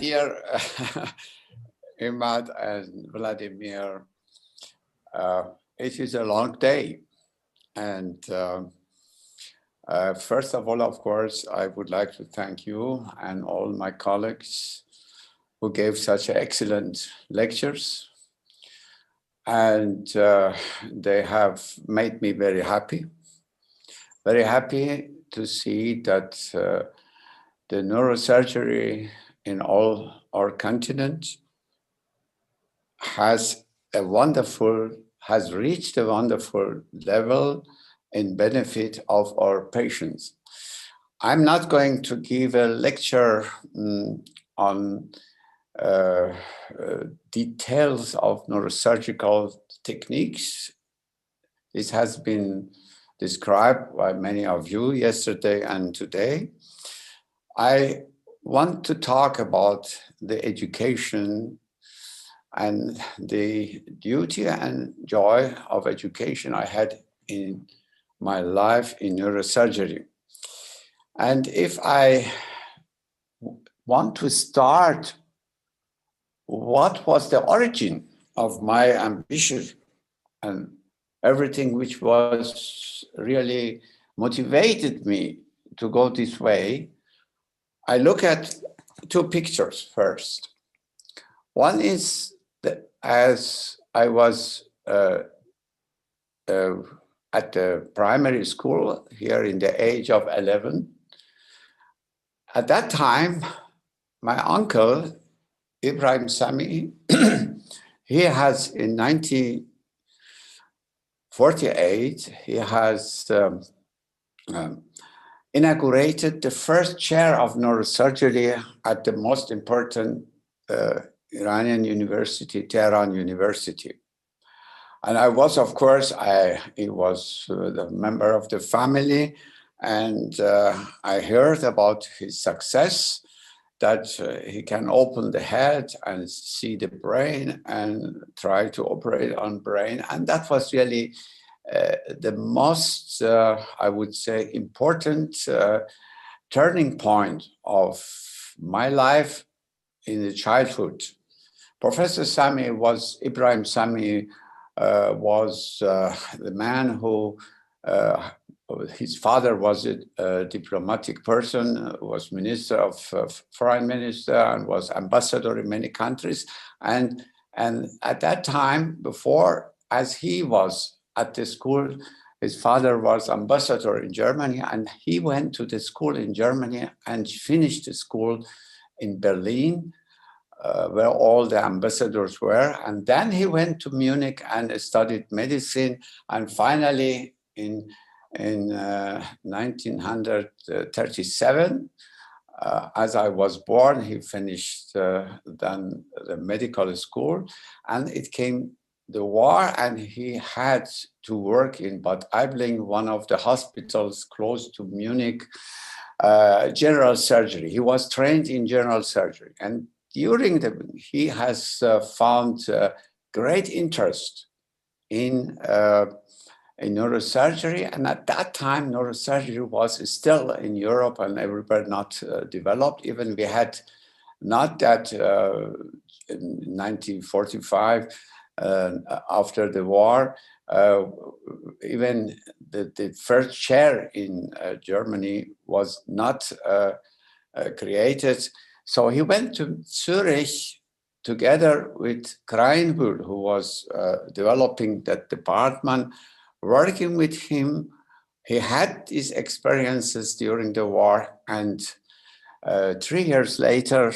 Dear Imad and Vladimir, it is a long day. And first of all, of course, I would like to thank you and all my colleagues who gave such excellent lectures. And they have made me very happy to see that the neurosurgery in all our continent has reached a wonderful level in benefit of our patients. I'm not going to give a lecture on details of neurosurgical techniques. This has been described by many of you yesterday and today. I want to talk about the education and the duty and joy of education I had in my life in neurosurgery. And if I want to start, what was the origin of my ambition and everything which was really motivated me to go this way, I look at two pictures first. One is that as I was at the primary school here in the age of 11, at that time, my uncle, Ibrahim Samii, he has in 1948, he has inaugurated the first chair of neurosurgery at the most important Iranian university, Tehran University. And I was, of course, he was the member of the family, and I heard about his success, that he can open the head and see the brain and try to operate on brain. And that was really the most, I would say, important turning point of my life in the childhood. Professor Samii was, Ibrahim Samii was the man who, his father was a diplomatic person, was minister of foreign minister and was ambassador in many countries. And at that time, before, as he was at the school, his father was ambassador in Germany, and he went to the school in Germany and finished the school in Berlin, where all the ambassadors were. And then he went to Munich and studied medicine. And finally, in 1937, as I was born, he finished then the medical school, and it came the war, and he had to work in Bad Aibling, one of the hospitals close to Munich, general surgery. He was trained in general surgery, and he has found great interest in neurosurgery. And at that time, neurosurgery was still in Europe and everywhere not developed. Even we had not that in 1945, after the war, even the first chair in Germany was not created. So he went to Zurich together with Kreinbühl, who was developing that department. Working with him, he had these experiences during the war, and 3 years later,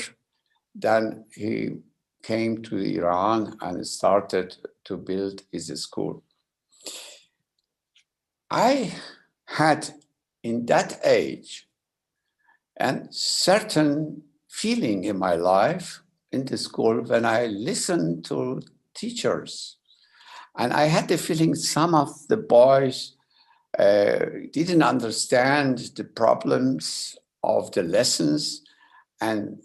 then he came to Iran and started to build his school. I had in that age a certain feeling in my life in the school when I listened to teachers. And I had the feeling some of the boys didn't understand the problems of the lessons. And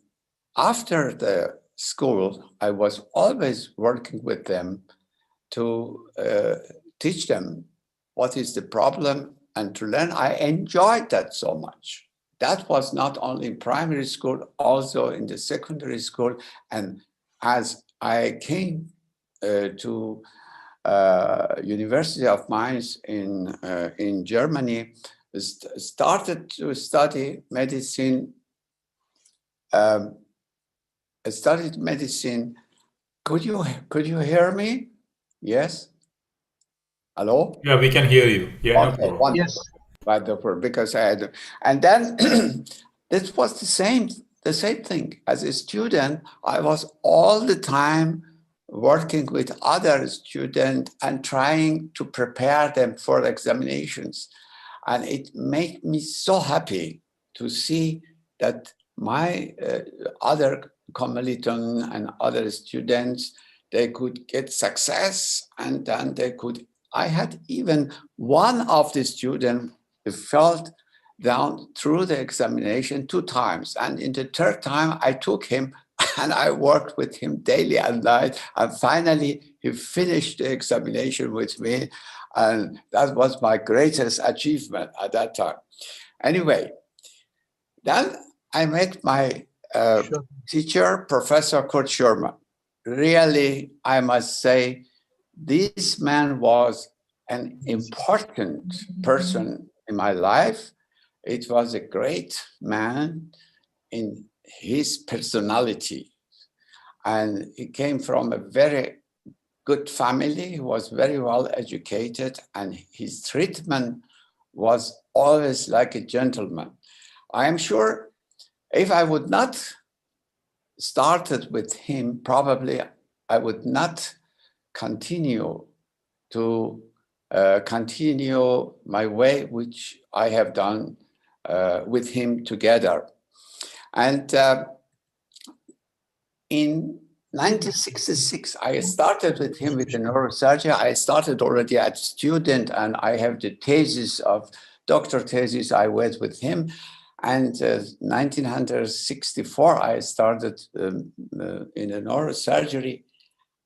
after the school, I was always working with them to teach them what is the problem and to learn. I enjoyed that so much. that was not only in primary school, also in the secondary school. And as I came to University of Mainz in Germany, started to study medicine. I studied medicine. Could you hear me? Yes. Hello. Yeah, we can hear you. Yeah, no Okay, problem. Yes. wonderful. Wonderful, because I had, and then this was the same thing. As a student, I was all the time working with other students and trying to prepare them for examinations. And it made me so happy to see that my other commilitons and other students, they could get success, and then they could. I had even one of the students who fell down through the examination 2 times. And in the third time, I took him and I worked with him daily and night. And finally, he finished the examination with me. And that was my greatest achievement at that time. Anyway, then I met my Sure. teacher, Professor Kurt Schurman. Really, I must say, this man was an important person in my life. It was a great man in his personality. And he came from a very good family. He was very well educated, and his treatment was always like a gentleman. I am sure if I would not started with him, probably I would not continue to continue my way, which I have done with him together. And in 1966, I started with him with the neurosurgery. I started already as a student, and I have the thesis of doctor thesis I went with him. And 1964, I started in a neurosurgery.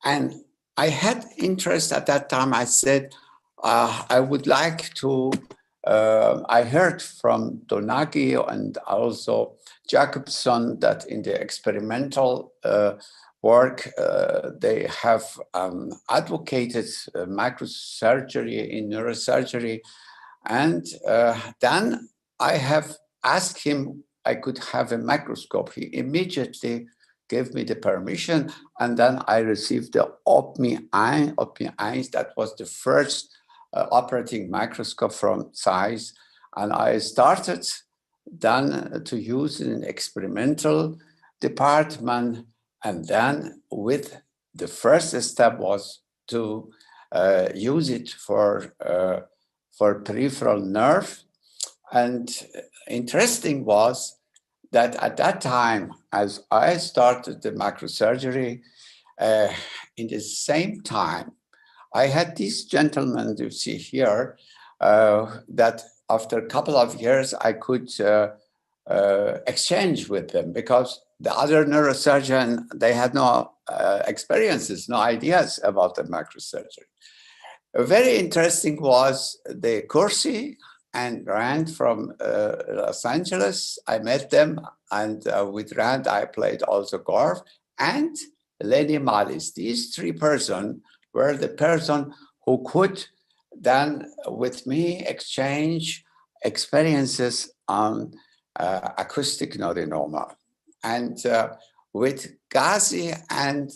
And I had interest at that time. I said, I would like to, I heard from Donaghy and also Jacobson that in the experimental work, they have advocated microsurgery in neurosurgery. And then I have asked him, I could have a microscope. He immediately gave me the permission, and then I received the OPMI 1. That was the first operating microscope from Zeiss, and I started then to use it in experimental department, and then with the first step was to use it for peripheral nerve. And interesting was that at that time, as I started the microsurgery, in the same time, I had this gentleman you see here, that after a couple of years, I could exchange with them, because the other neurosurgeon, they had no experiences, no ideas about the microsurgery. Very interesting was the Corsi and Rand from Los Angeles. I met them, and with Rand, I played also golf, and Lenny Malis. These three persons were the person who could then, with me, exchange experiences on acoustic neurinoma. And with Ghazi and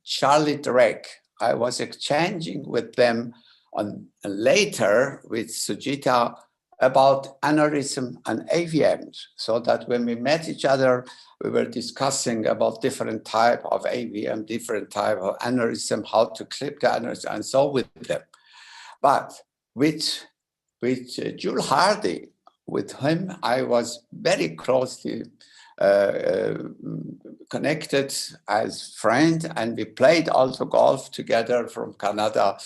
Charlie Drake, I was exchanging with them on later with Sujita about aneurysm and AVMs, so that when we met each other, we were discussing about different type of AVM, different type of aneurysm, how to clip the aneurysm, and so with them. But with Jules Hardy, with him, I was very closely connected as friend, and we played also golf together from Canada.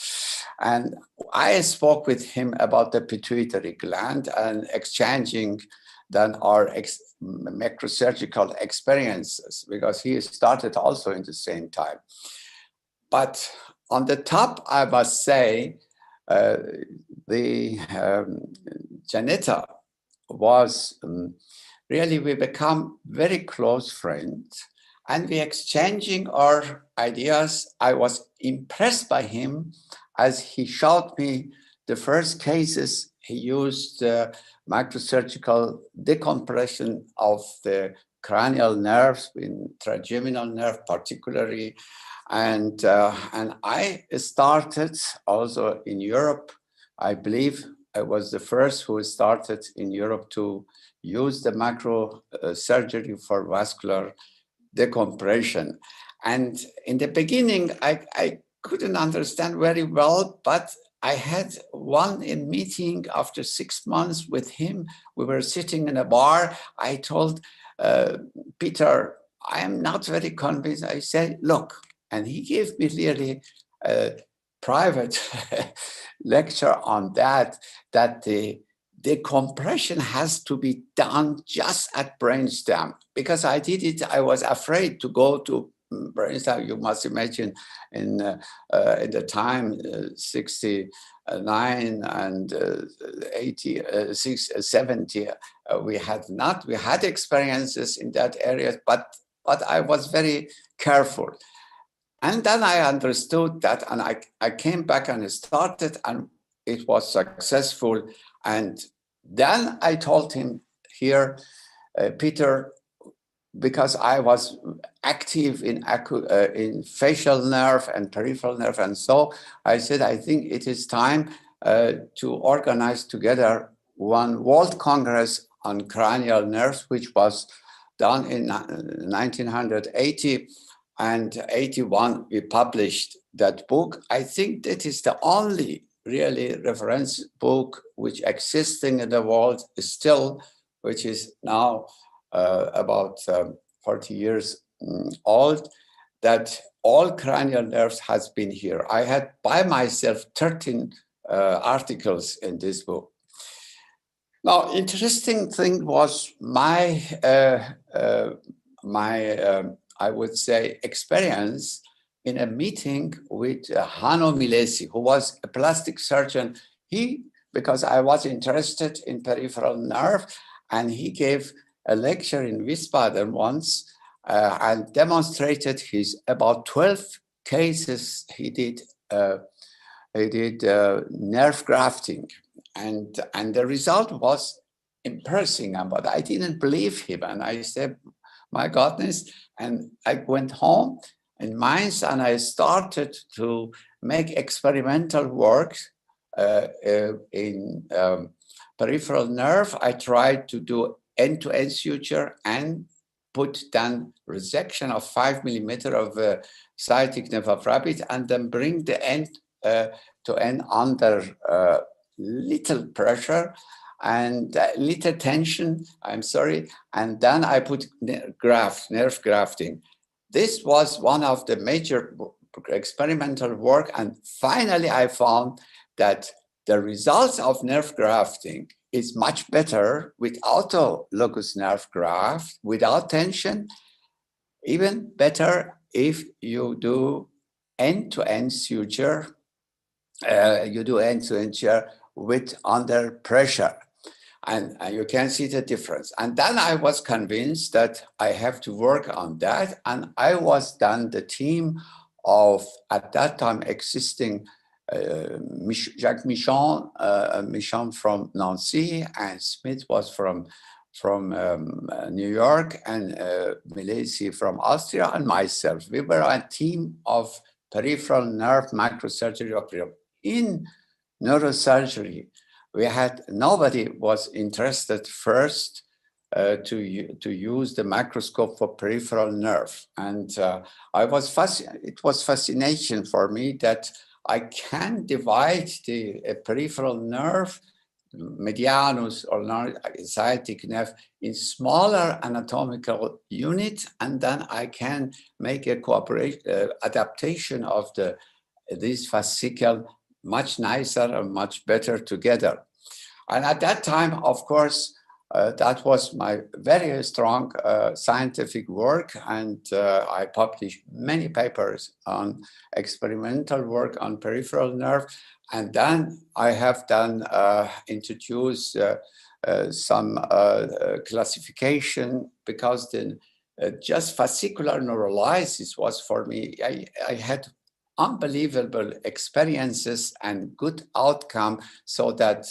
And I spoke with him about the pituitary gland and exchanging then our macrosurgical experiences, because he started also in the same time. But on the top, I must say, the Janetta was really we become very close friends, and we exchanging our ideas. I was impressed by him as he showed me the first cases. He used microsurgical decompression of the cranial nerves, in trigeminal nerve particularly. And I started also in Europe. I believe I was the first who started in Europe to use the macro surgery for vascular decompression. And in the beginning, I couldn't understand very well, but I had one meeting after 6 months with him. We were sitting in a bar. I told Peter, I am not very convinced. I said, look, and he gave me really a private lecture on that the compression has to be done just at brainstem. Because I did it, I was afraid to go to brainstem. You must imagine in the time 69 and 80, 70, we had experiences in that area, but I was very careful. And then I understood that, and I came back and started, and it was successful. And then I told him here, Peter, because I was active in facial nerve and peripheral nerve, and so I said, I think it is time to organize together one World Congress on cranial nerves, which was done in 1980. And 81, we published that book. I think that is the only really reference book which existing in the world still, which is now about 40 years old, that all cranial nerves has been here. I had by myself 13 articles in this book. Now, interesting thing was my I would say, experience in a meeting with Hanno Milesi, who was a plastic surgeon. Because I was interested in peripheral nerve, and he gave a lecture in Wiesbaden once and demonstrated his about 12 cases he did nerve grafting. And the result was impressive, but I didn't believe him. And I said, my goodness. And I went home in Mainz and I started to make experimental work in peripheral nerve. I tried to do end-to-end suture and put then resection of 5 millimeter of sciatic nerve of rabbit, and then bring the end to end under little pressure and little tension, and then I put nerve grafting. This was one of the major experimental work, and finally I found that the results of nerve grafting is much better with autologous nerve graft, without tension, even better if you do end-to-end suture, with under pressure. And you can see the difference. And then I was convinced that I have to work on that. And I was then the team of, at that time, existing Jacques Michon from Nancy, and Smith was from New York, and Milesi from Austria, and myself. We were a team of peripheral nerve microsurgery operator. In neurosurgery, nobody was interested first to use the microscope for peripheral nerve. And it was fascination for me that I can divide the peripheral nerve, medianus or sciatic nerve, in smaller anatomical units, and then I can make a adaptation of this fascicle much nicer and much better together. And at that time, of course, that was my very strong scientific work, and I published many papers on experimental work on peripheral nerve. And then I have introduced some classification, because then just fascicular neurolysis was for me, I had unbelievable experiences and good outcome, so that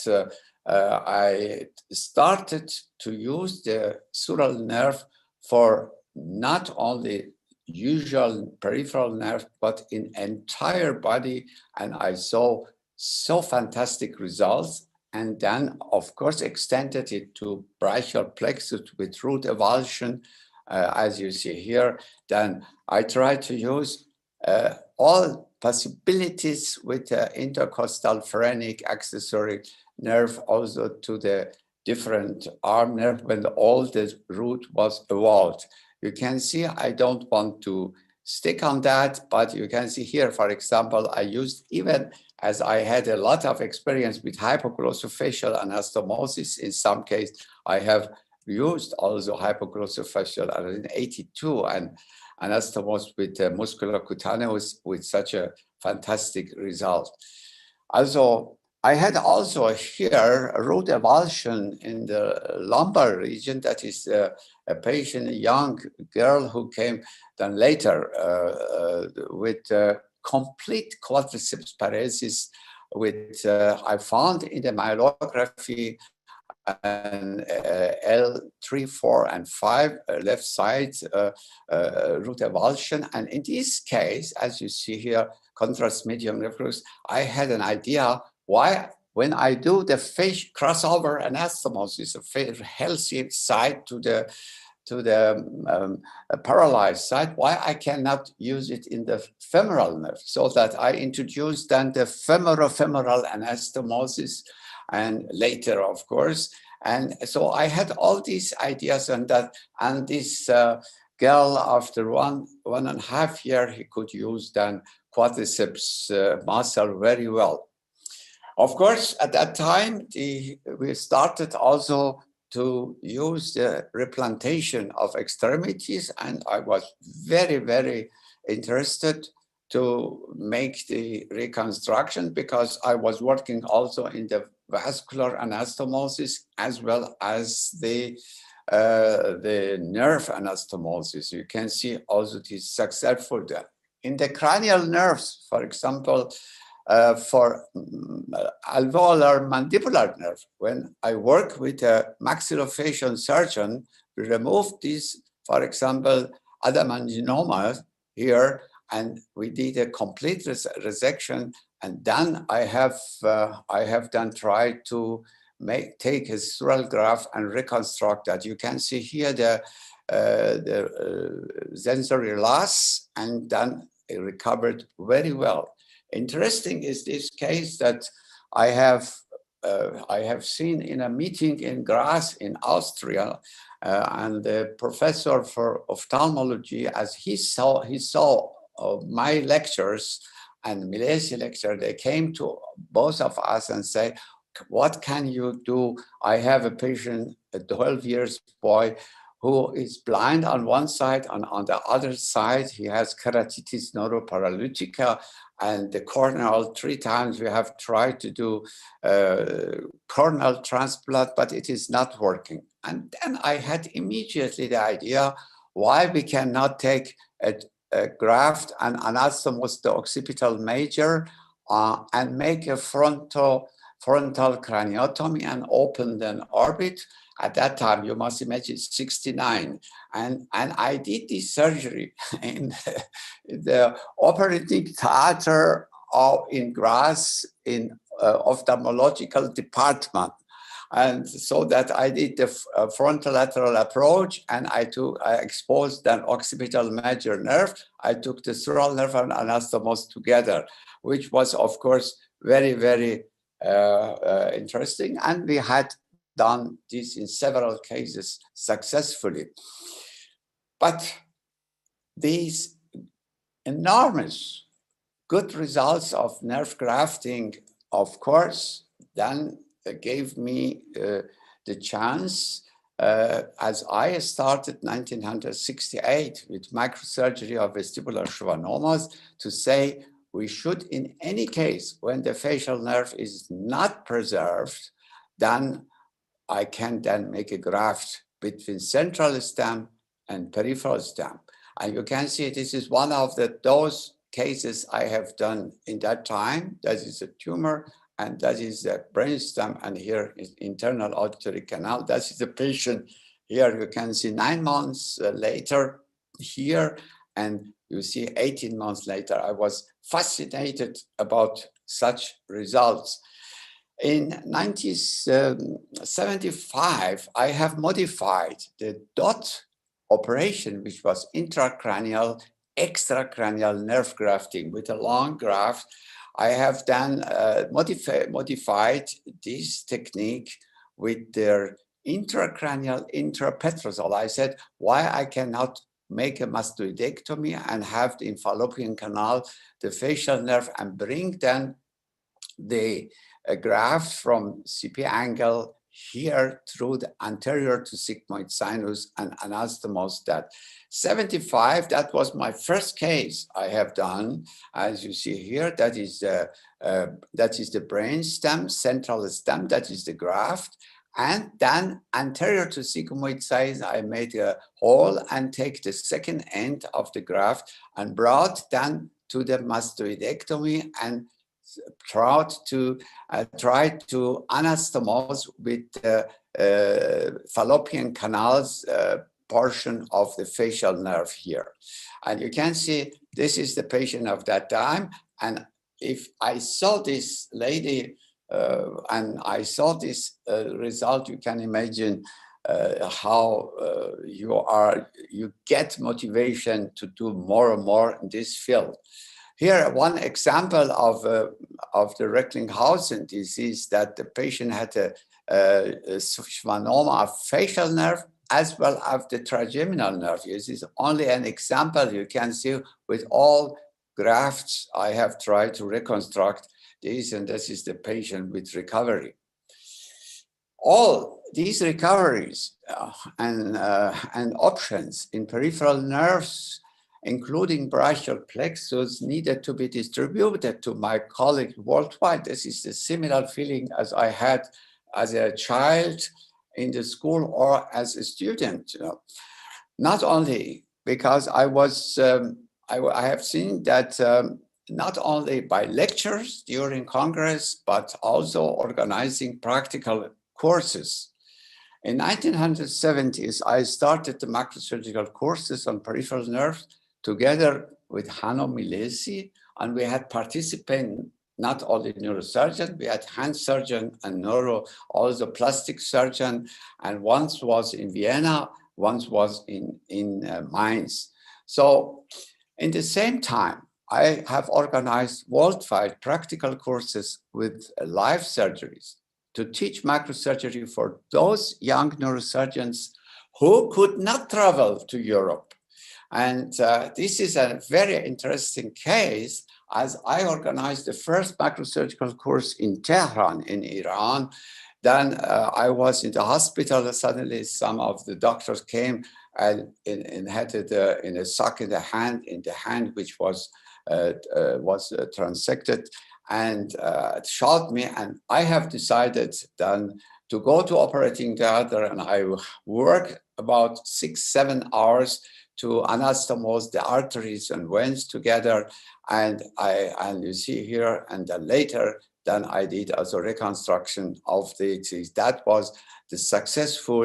I started to use the sural nerve for not only usual peripheral nerve, but in entire body. And I saw so fantastic results. And then, of course, extended it to brachial plexus with root avulsion, as you see here. Then I tried to use all possibilities with intercostal phrenic accessory nerve, also to the different arm nerve when all the root was evolved. You can see I don't want to stick on that, but you can see here, for example, I used, even as I had a lot of experience with hypoglossophacial anastomosis, in some case I have used also hypoglossophacial in 82 and anastomosis with musculocutaneous with such a fantastic result. Also, I had also here a root avulsion in the lumbar region. That is a patient, a young girl who came then later with complete quadriceps paresis, with I found in the myelography and L3, 4, and 5 left side root avulsion. And in this case, as you see here, contrast medium reflux, I had an idea why, when I do the face crossover anastomosis, a healthy side to the paralyzed side, why I cannot use it in the femoral nerve. So that I introduced then the femoral anastomosis, and later, of course. And so I had all these ideas on that. And this girl, after one and a half year, he could use then quadriceps muscle very well. Of course, at that time, we started also to use the replantation of extremities, and I was very, very interested to make the reconstruction, because I was working also in the vascular anastomosis as well as the nerve anastomosis. You can see also this successful there. In the cranial nerves, for example, for alveolar mandibular nerve, when I work with a maxillofacial surgeon, we remove this, for example, adamanginoma here, and we did a complete resection. And then I have then tried to take a sural graft and reconstruct that. You can see here the sensory loss, and then it recovered very well. Interesting is this case that I have seen in a meeting in Graz in Austria, and the professor for ophthalmology, as he saw my lectures and Milesi lecture, they came to both of us and say, what can you do? I have a patient, a 12 years boy, who is blind on one side, and on the other side, he has keratitis neuroparalytica, and the corneal, 3 times we have tried to do corneal transplant, but it is not working. And then I had immediately the idea, why we cannot take a graft and anastomose the occipital major and make a frontal craniotomy and open the orbit. At that time, you must imagine 69. And I did this surgery in the operating theater in Graz in ophthalmological department. And so that I did the frontolateral approach, and I exposed an occipital major nerve. I took the sural nerve and anastomose together, which was, of course, very, very interesting. And we had done this in several cases successfully. But these enormous good results of nerve grafting, of course, then gave me the chance, as I started 1968 with microsurgery of vestibular schwannomas, to say we should, in any case, when the facial nerve is not preserved, then I can then make a graft between central stem and peripheral stem. And you can see this is one of those cases I have done in that time. That is a tumor, and that is the brainstem, and here is internal auditory canal. That is the patient. Here you can see 9 months later here, and you see 18 months later. I was fascinated about such results. In 1975, I have modified the dot operation, which was intracranial, extracranial nerve grafting with a long graft. I have then modified this technique with their intracranial intrapetrosal. I said, why I cannot make a mastoidectomy and have the fallopian canal, the facial nerve, and bring then the graft from CP angle here through the anterior to sigmoid sinus and anastomose that. 75, that was my first case I have done. As you see here, that is the brain stem, central stem, that is the graft. And then anterior to sigmoid sinus, I made a hole and take the second end of the graft and brought then to the mastoidectomy and try to anastomose with the fallopian canals portion of the facial nerve here. And you can see this is the patient of that time. And if I saw this lady and I saw this result, you can imagine how you get motivation to do more and more in this field. Here, one example of the Recklinghausen disease, that the patient had a schwannoma of facial nerve as well as the trigeminal nerve. This is only an example. You can see with all grafts I have tried to reconstruct this, and this is the patient with recovery. All these recoveries and options in peripheral nerves, including brachial plexus, needed to be distributed to my colleagues worldwide. This is a similar feeling as I had as a child in the school or as a student. Not only because I have seen that not only by lectures during Congress, but also organizing practical courses. In 1970s, I started the macrosurgical courses on peripheral nerves together with Hanno Milesi, and we had participants, not only neurosurgeon, we had hand surgeon and neuro, also plastic surgeon, and once was in Vienna, once was in Mainz. So in the same time, I have organized worldwide practical courses with live surgeries to teach macrosurgery for those young neurosurgeons who could not travel to Europe. And this is a very interesting case, as I organized the first macrosurgical course in Tehran, in Iran. Then I was in the hospital. Suddenly, some of the doctors came and had it in a sock in the hand which was transected, and shot me. And I have decided then to go to operating theater, and I work about 6-7 hours to anastomose the arteries and veins together. And you see here, and then later, then I did also reconstruction of the disease. That was the successful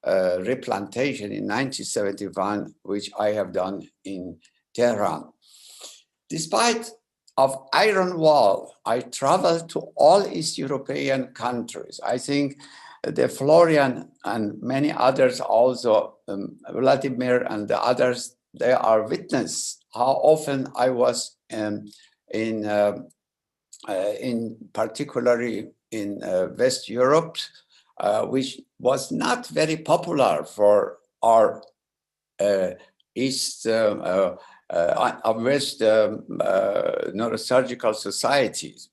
replantation in 1971, which I have done in Tehran. Despite of Iron Wall, I traveled to all East European countries. I think the Florian and many others also, Vladimir and the others, they are witness how often I was particularly in West Europe, which was not very popular for our West neurosurgical societies.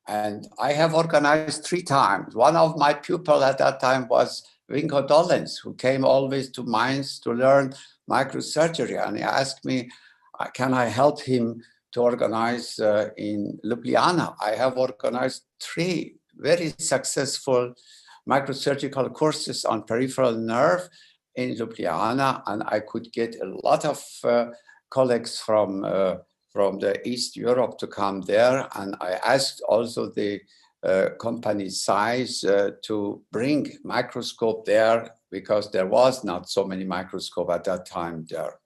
And I have organized 3 times. One of my pupils at that time was Vinko Dolenz, who came always to Mainz to learn microsurgery. And he asked me, can I help him to organize in Ljubljana? I have organized 3 very successful microsurgical courses on peripheral nerve in Ljubljana, and I could get a lot of colleagues from the East Europe to come there, and I asked also the company size to bring microscope there, because there was not so many microscope at that time there.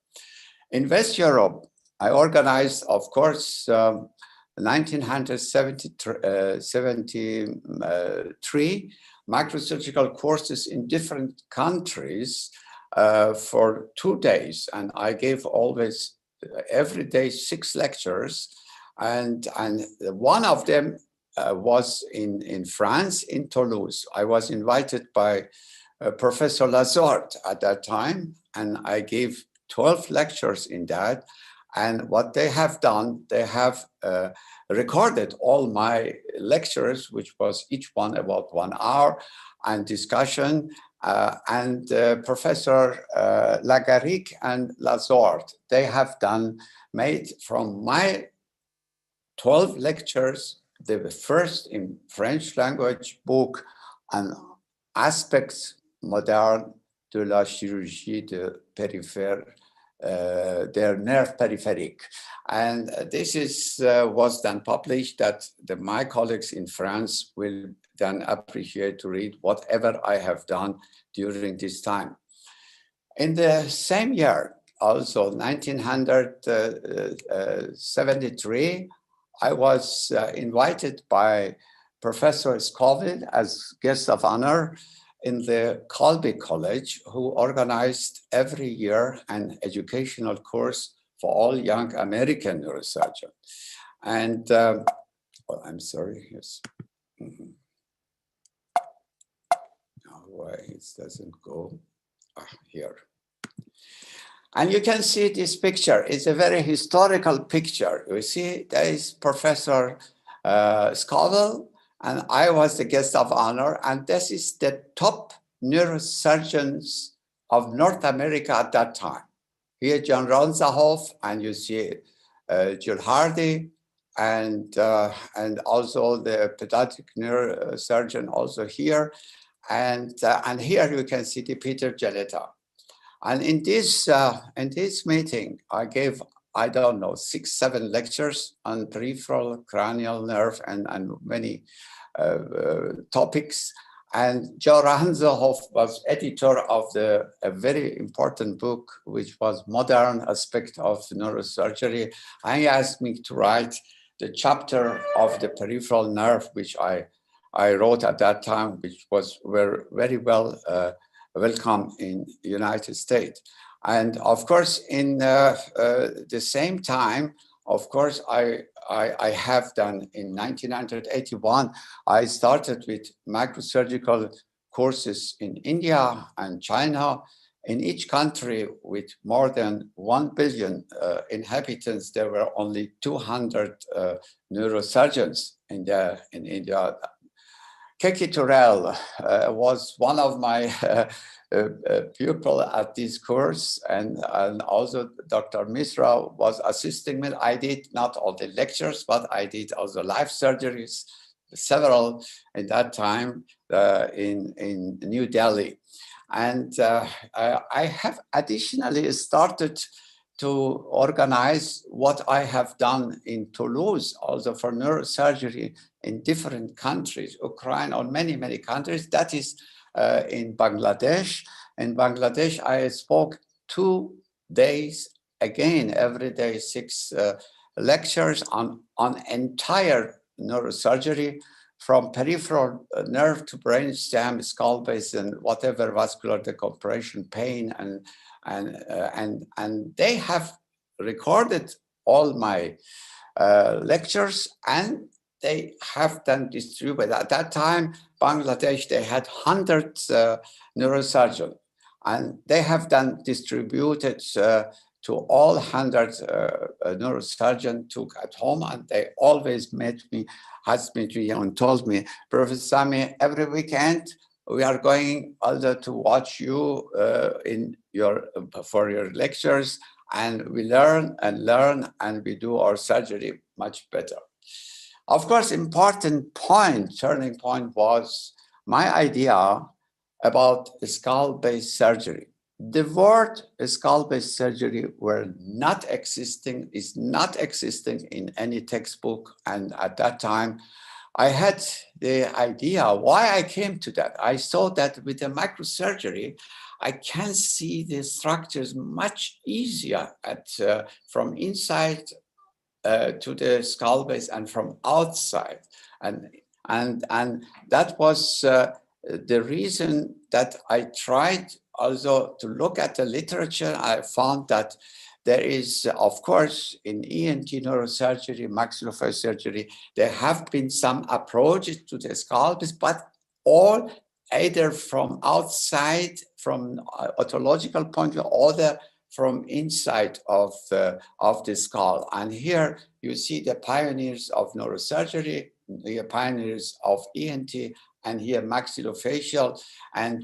In West Europe, I organized, of course, 1973 microsurgical courses in different countries for 2 days. And I gave always, every day, 6 lectures. And one of them was in France, in Toulouse. I was invited by Professor Lazorde at that time, and I gave 12 lectures in that. And what they have done, they have recorded all my lectures, which was each one about 1 hour, and discussion. Professor Lagaric and Lazorde, they have made from my 12 lectures, the first in French language book on aspects moderne de la chirurgie de périphère, their nerve peripheric. And this was then published, that my colleagues in France will then appreciate to read whatever I have done during this time. In the same year, also 1973, I was invited by Professor Scoville as guest of honor in the Colby College, who organized every year an educational course for all young American neurosurgeons. And, oh, I'm sorry, yes. Why it doesn't go? Here. And you can see this picture. It's a very historical picture. You see, there is Professor Scoville, and I was the guest of honor. And this is the top neurosurgeons of North America at that time. Here, John Ronsahoff, and you see Jules Hardy, and also the pediatric neurosurgeon also here. And here you can see the Peter Geleta. And in this meeting, I gave, I don't know, 6, 7 lectures on peripheral cranial nerve and many topics. And Joe Ranzohoff was editor of a very important book, which was Modern Aspect of Neurosurgery. And he asked me to write the chapter of the peripheral nerve, which I wrote at that time, which was very well welcome in the United States. And of course, in the same time, of course, I have done in 1981, I started with microsurgical courses in India and China. In each country with more than 1 billion inhabitants, there were only 200 neurosurgeons in India. Keki Turel was one of my pupils at this course, and also Dr. Misra was assisting me. I did not all the lectures, but I did also live surgeries, several at that time in New Delhi. And I have additionally started to organize what I have done in Toulouse, also for neurosurgery in different countries, Ukraine, or many, many countries. That is in Bangladesh. In Bangladesh, I spoke 2 days, again, every day, 6 lectures on entire neurosurgery, from peripheral nerve to brainstem, skull base, and whatever vascular decompression, pain, and they have recorded all my lectures, and they have then distributed. At that time, Bangladesh, they had hundreds neurosurgeons, and they have then distributed to all 100 neurosurgeons took at home, and they always asked me and told me, Professor Samii, every weekend we are going also to watch you for your lectures, and we learn, and we do our surgery much better. Of course, important point, turning point was my idea about skull-based surgery. The word skull-based surgery is not existing in any textbook. And at that time, I had the idea why I came to that. I saw that with the microsurgery, I can see the structures much easier from inside to the skull base and from outside. And that was the reason that I tried also to look at the literature. I found that there is, of course, in ENT neurosurgery, maxillofacial surgery, there have been some approaches to the skull base, but all either from outside, from otological point of view, or from inside of the skull. And here you see the pioneers of neurosurgery, the pioneers of ENT, and here maxillofacial.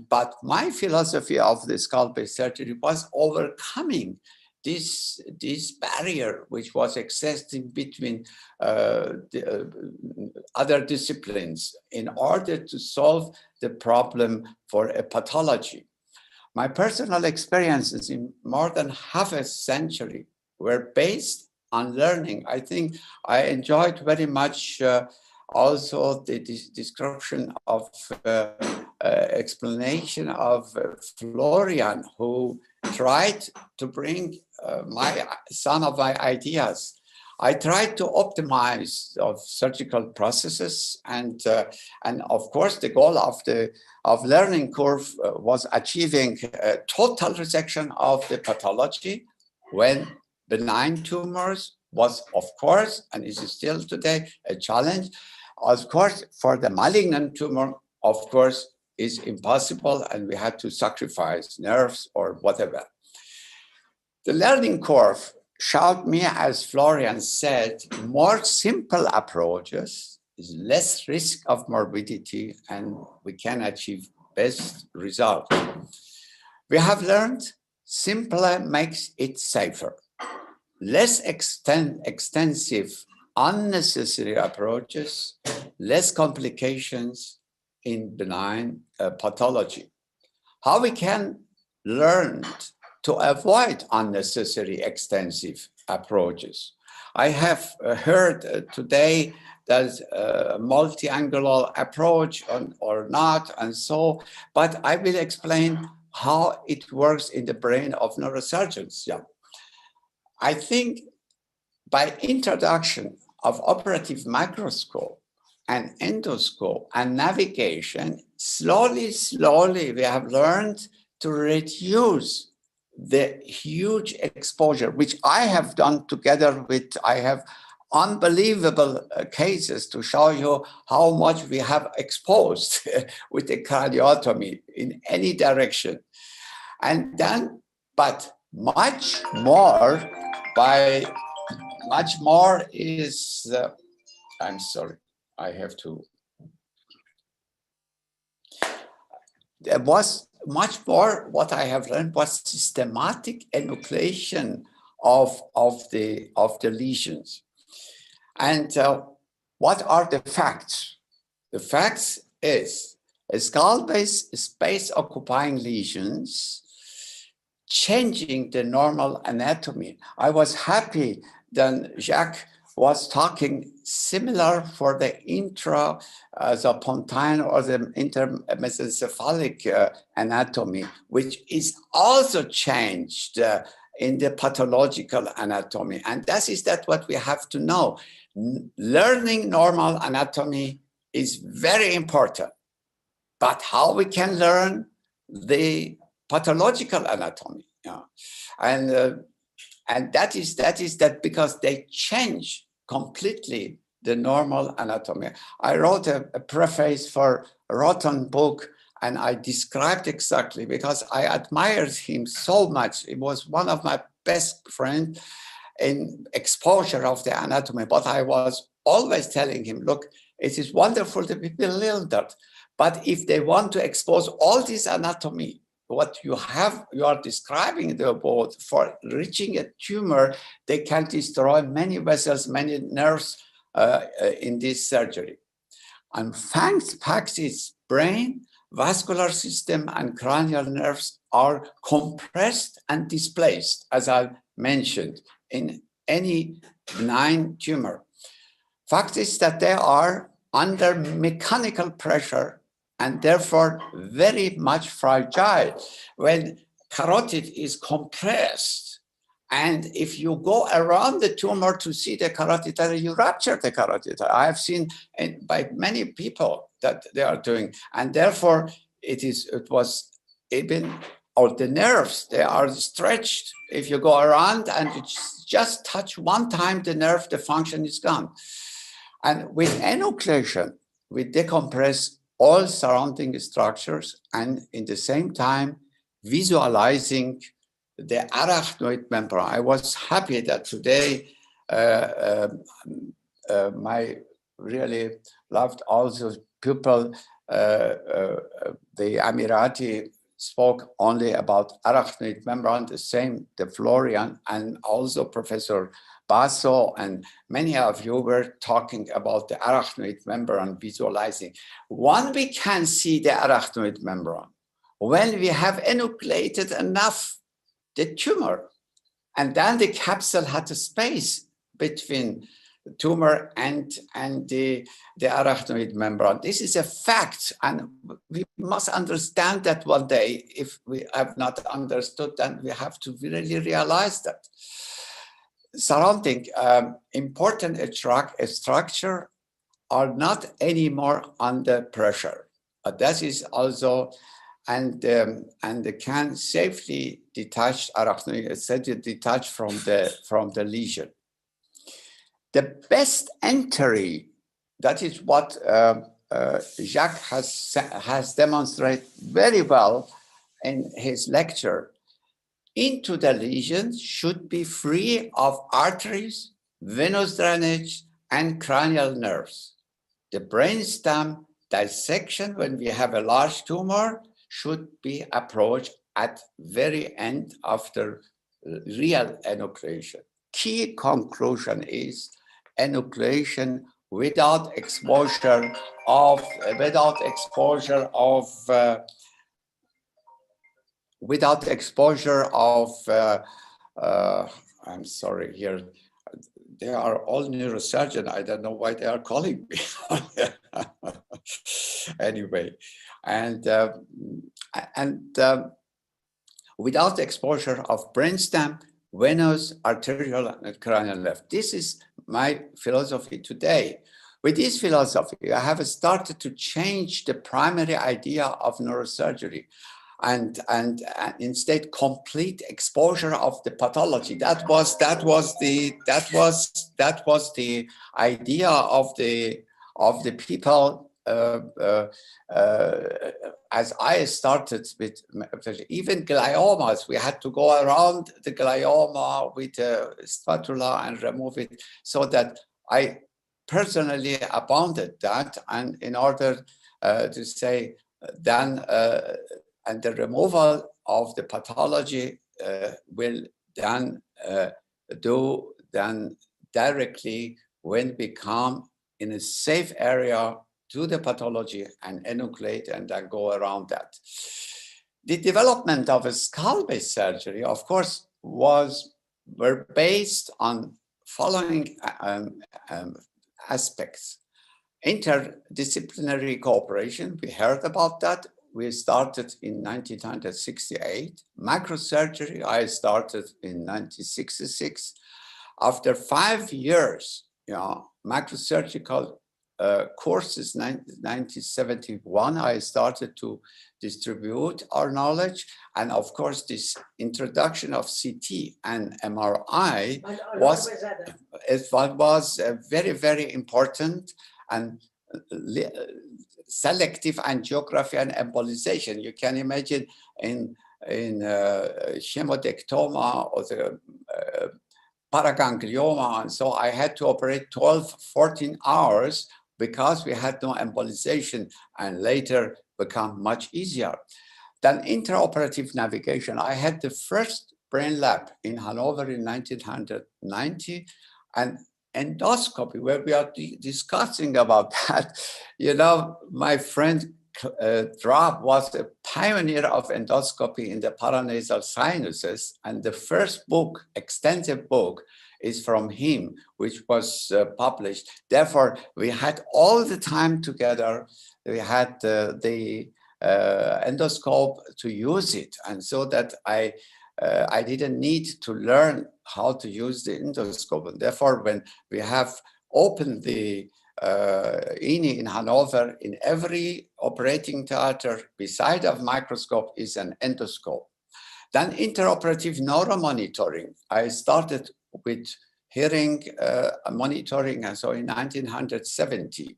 But my philosophy of the skull-based surgery was overcoming this barrier which was existing between other disciplines in order to solve the problem for a pathology. My personal experiences in more than half a century were based on learning. I think I enjoyed very much also the description of explanation of Florian, who tried to bring some of my ideas. I tried to optimize of surgical processes, and of course the goal of learning curve was achieving a total resection of the pathology when benign tumors was, of course, and is still today, a challenge. Of course, for the malignant tumor, of course, is impossible, and we had to sacrifice nerves or whatever. The learning curve showed me, as Florian said, more simple approaches, less risk of morbidity, and we can achieve best results. We have learned simpler makes it safer. Less extensive, unnecessary approaches, less complications in benign pathology. How we can learn to avoid unnecessary extensive approaches. I have heard today there's a multi-angular approach or not, and so, but I will explain how it works in the brain of neurosurgeons. Yeah. I think by introduction of operative microscope and endoscope and navigation, slowly we have learned to reduce the huge exposure, which I have done together with, I have unbelievable cases to show you how much we have exposed with the craniotomy in any direction. And then, but much more is, I'm sorry, I have to, there was much more. What I have learned was systematic enucleation of the lesions. And what are the facts? The facts is a skull-based space-occupying lesions changing the normal anatomy. I was happy that Jacques was talking similar for the intrapontine or the intermesencephalic anatomy, which is also changed in the pathological anatomy. And that is what we have to know. Learning normal anatomy is very important, but how we can learn the pathological anatomy, yeah. And that is because they change completely the normal anatomy. I wrote a preface for Rotten book, and I described exactly, because I admired him so much. He was one of my best friends in exposure of the anatomy, but I was always telling him, look, it is wonderful to be bewildered, but if they want to expose all this anatomy, what you are describing about for reaching a tumor, they can destroy many vessels, many nerves in this surgery. And fact is brain, vascular system, and cranial nerves are compressed and displaced, as I mentioned, in any benign tumor. Fact is that they are under mechanical pressure and therefore very much fragile. When carotid is compressed, and if you go around the tumor to see the carotid artery, you rupture the carotid artery. I have seen by many people that they are doing, and therefore it was even, or the nerves, they are stretched. If you go around and you just touch one time the nerve, the function is gone. And with enucleation, we decompress all surrounding structures and in the same time visualizing the arachnoid membrane. I was happy that today my really loved also people, the Amirati spoke only about arachnoid membrane, the same, the Florian, and also Professor Basso and many of you were talking about the arachnoid membrane visualizing. One, we can see the arachnoid membrane when we have enucleated enough the tumor, and then the capsule had a space between the tumor and the arachnoid membrane. This is a fact, and we must understand that one day. If we have not understood, then we have to really realize that. Surrounding important structure are not anymore under pressure. That is also, and can safely detach arachnoid, detach from the lesion. The best entry, that is what Jacques has demonstrated very well in his lecture, into the lesions should be free of arteries, venous drainage, and cranial nerves. The brainstem dissection, when we have a large tumor, should be approached at very end after real enucleation. Key conclusion is enucleation without exposure of I'm sorry, here they are all neurosurgeons. I don't know why they are calling me. Anyway, and without exposure of brainstem, venous, arterial, and cranial nerve. This is my philosophy today. With this philosophy, I have started to change the primary idea of neurosurgery. And instead complete exposure of the pathology. That was the idea of the people as I started with even gliomas. We had to go around the glioma with a spatula and remove it, so that I personally abounded that, and in order to say then and the removal of the pathology will then do directly when we come in a safe area to the pathology and enucleate and then go around that. The development of a skull-based surgery, of course, were based on following aspects. Interdisciplinary cooperation, we heard about that. We started in 1968. Microsurgery, I started in 1966. After 5 years, microsurgical courses, 1971, I started to distribute our knowledge. And of course, this introduction of CT and MRI was very, very important, and selective angiography and embolization. You can imagine in hemodectoma or the paraganglioma, and so I had to operate 12, 14 hours because we had no embolization, and later become much easier. Then intraoperative navigation. I had the first brain lab in Hanover in 1990, and endoscopy, where we are discussing about that, my friend Drab was a pioneer of endoscopy in the paranasal sinuses, and the first book, extensive book, is from him, which was published. Therefore, we had all the time together. We had the endoscope to use it, and so that I didn't need to learn how to use the endoscope. And therefore, when we have opened the INI in Hanover, in every operating theater, beside of microscope is an endoscope. Then interoperative neuromonitoring. I started with hearing monitoring, and so in 1970.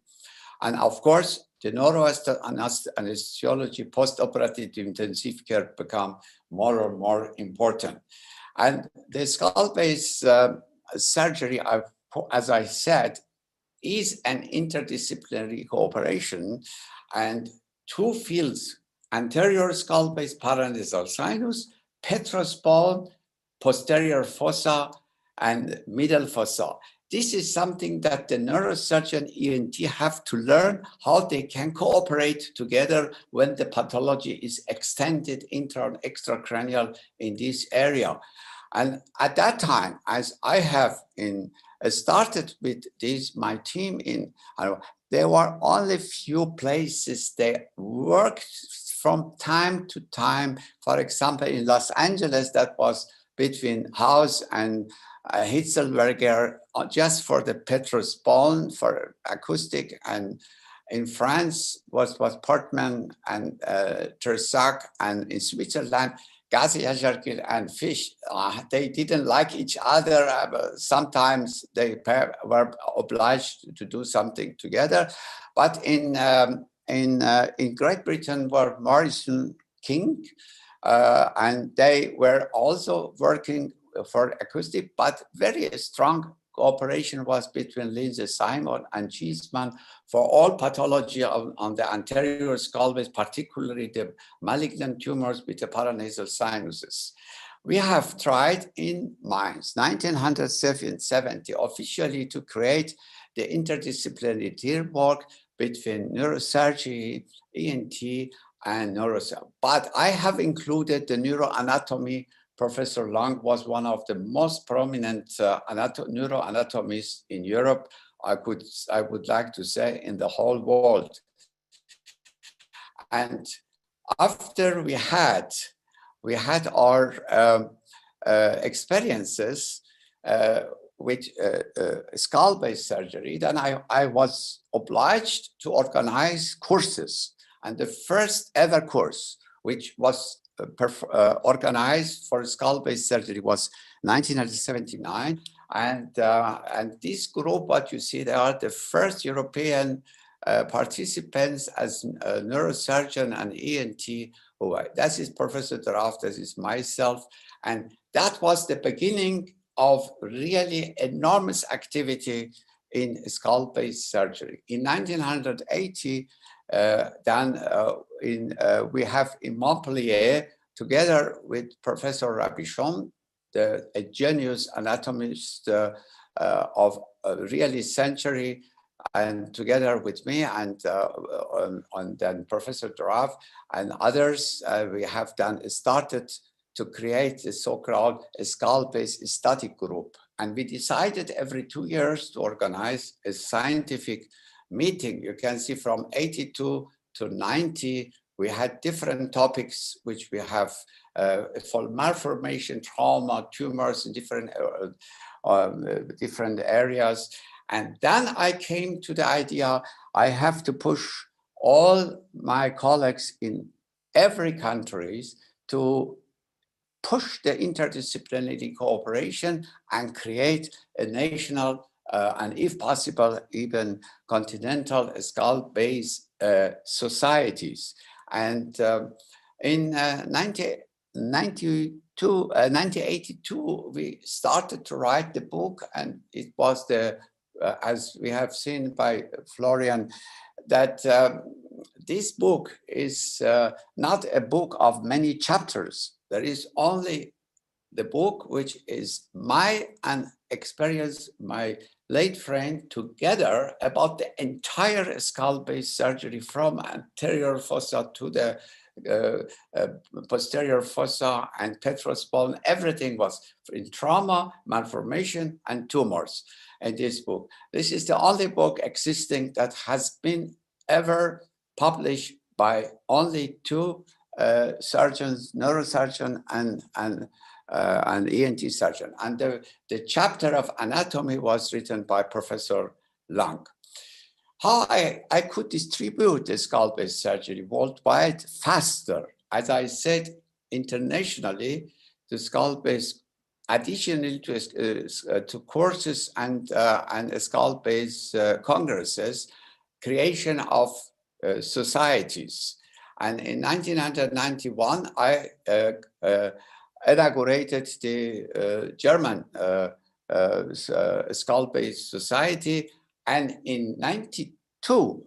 And of course, the neuroanesthesiology post-operative intensive care become more and more important. And the skull-based surgery, as I said, is an interdisciplinary cooperation, and two fields, anterior skull-based paranasal sinus, petrous bone, posterior fossa, and middle fossa. This is something that the neurosurgeon ENT have to learn how they can cooperate together when the pathology is extended intra and extracranial in this area. And at that time, as I have started with my team there were only few places they worked from time to time. For example, in Los Angeles, that was between House and Hitzelberger, just for the petrous bone, for acoustic, and in France was Portman and Tersac, and in Switzerland, Gazi and Fish. They didn't like each other. Sometimes they were obliged to do something together. But in Great Britain were Morrison King, and they were also working for acoustic, but very strong cooperation was between Lindsay Simon and Cheeseman for all pathology on the anterior skull base, particularly the malignant tumors with the paranasal sinuses. We have tried in Mainz, 1970, officially to create the interdisciplinary teamwork between neurosurgery, ENT, and neurosurgery. But I have included the neuroanatomy. Professor Lang was one of the most prominent neuroanatomists in Europe. I would like to say in the whole world. And after we had our experiences with skull-based surgery, then I was obliged to organize courses. And the first ever course, which was organized for skull-based surgery, was 1979. And this group, what you see, they are the first European participants as a neurosurgeon and ENT. That is Professor Draft, that is myself. And that was the beginning of really enormous activity in skull-based surgery. In 1980, we have in Montpellier, together with Professor Rabichon, a genius anatomist of a really century, and together with me and then Professor Drav and others, we have started to create a so-called skull-based study group. And we decided every 2 years to organize a scientific meeting. You can see from 82 to 90, we had different topics, which we have for malformation, trauma, tumors in different areas. And then I came to the idea, I have to push all my colleagues in every country to push the interdisciplinary cooperation and create a national and, if possible, even continental skull-based societies. And in 1982, we started to write the book, and it was as we have seen by Florian, that this book is not a book of many chapters. There is only the book, which is my experience, my late friend, together about the entire skull-based surgery from anterior fossa to the posterior fossa and petrous bone. Everything was in trauma, malformation, and tumors in this book. This is the only book existing that has been ever published by only two surgeons, neurosurgeon and ENT surgeon. And the chapter of anatomy was written by Professor Lang. How I could distribute the skull-based surgery worldwide faster. As I said, internationally, the skull-based, additionally to courses and skull-based congresses, creation of societies. And in 1991, I inaugurated the German skull-based society. And in 92,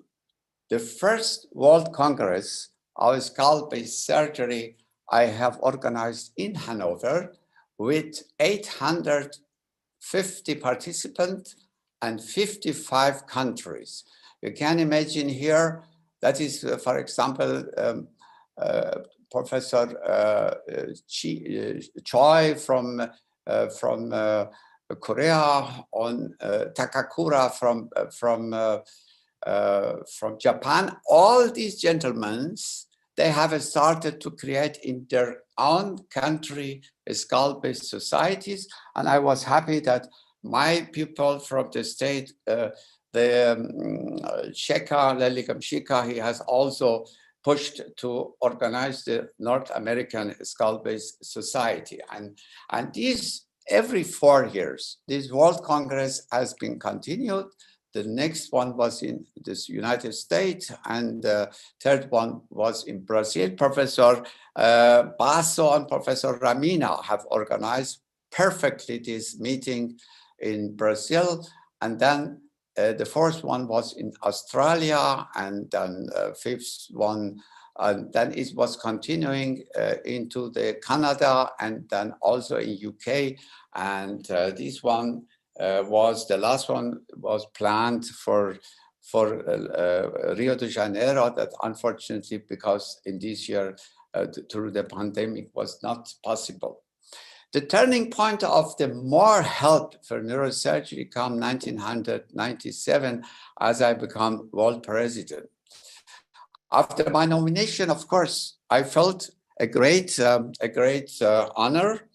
the first World Congress of skull-based surgery I have organized in Hanover with 850 participants and 55 countries. You can imagine here, that is, for example, Professor Choi from Korea, on Takakura from Japan. All these gentlemen, they have started to create in their own country skull-based societies, and I was happy that my people from the state, Sheka, Leligam Shika, he has also pushed to organize the North American skull-based society, and these. Every 4 years, this World Congress has been continued. The next one was in the United States, and the third one was in Brazil. Professor Basso and Professor Ramina have organized perfectly this meeting in Brazil. And then the fourth one was in Australia, and then fifth one, and then it was continuing into the Canada, and then also in UK. And this one was, the last one was planned for Rio de Janeiro, that unfortunately, because in this year, through the pandemic, was not possible. The turning point of the more help for neurosurgery come 1997, as I become world president. After my nomination, of course, I felt a great honor,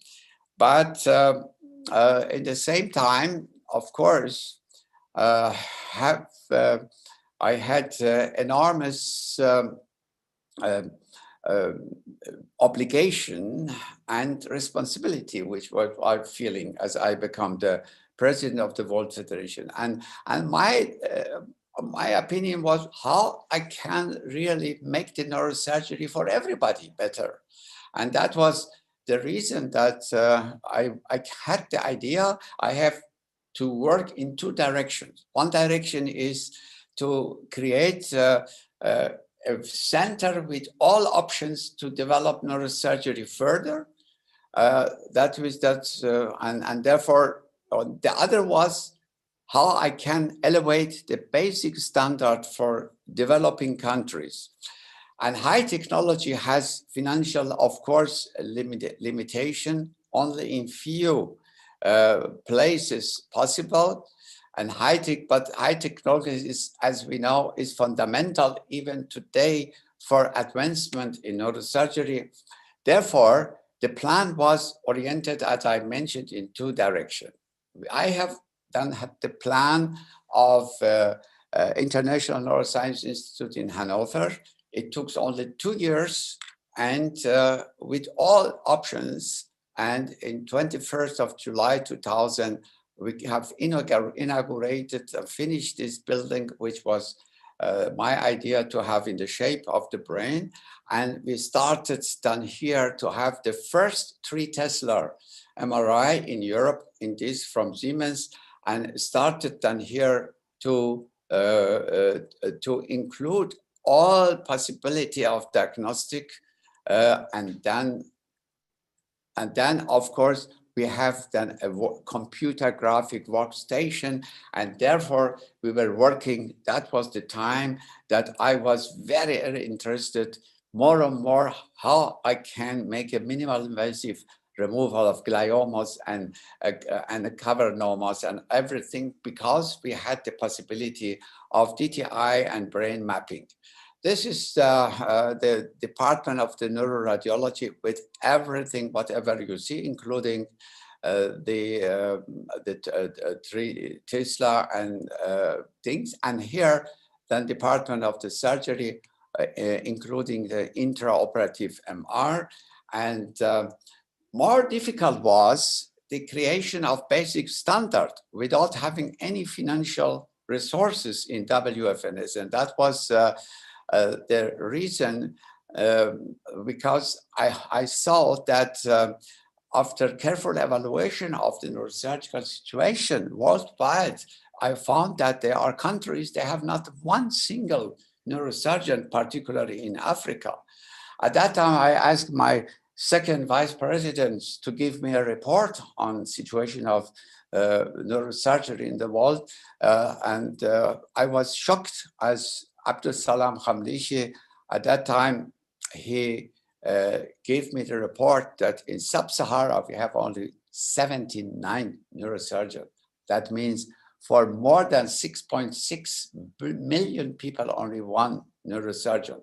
but in the same time, of course, I had enormous obligation and responsibility, which was I'm feeling as I become the president of the World Federation. And my opinion was how I can really make the neurosurgery for everybody better. And that was the reason that I had the idea. I have to work in two directions. One direction is to create a center with all options to develop neurosurgery further. And therefore, the other was how I can elevate the basic standard for developing countries. And high technology has financial, of course, limitation, only in few places possible. And but high technology is, as we know, is fundamental even today for advancement in neurosurgery. Therefore, the plan was oriented, as I mentioned, in two directions. I have then had the plan of International Neuroscience Institute in Hanover. It took only 2 years, and with all options. And in 21st of July 2000, we have inaugurated and finished this building, which was my idea to have in the shape of the brain. And we started down here to have the first 3 Tesla MRI in Europe, in this from Siemens, and started down here to include all possibility of diagnostic, and then And then, of course, we have then a computer graphic workstation, and therefore we were working. That was the time that I was very, very interested more and more how I can make a minimal invasive removal of gliomas and cavernomas and everything, because we had the possibility of DTI and brain mapping. This is the department of the neuroradiology with everything, whatever you see, including the three Tesla and things. And here, then department of the surgery, including the intraoperative MR. And more difficult was the creation of basic standard without having any financial resources in WFNS. And that was the reason, because I saw that after careful evaluation of the neurosurgical situation worldwide, I found that there are countries that have not one single neurosurgeon, particularly in Africa. At that time, I asked my second vice president to give me a report on situation of neurosurgery in the world. And I was shocked as Abdul Salam Khamlishi, at that time, he gave me the report that in Sub-Sahara, we have only 79 neurosurgeons. That means for more than 6.6 million people, only one neurosurgeon.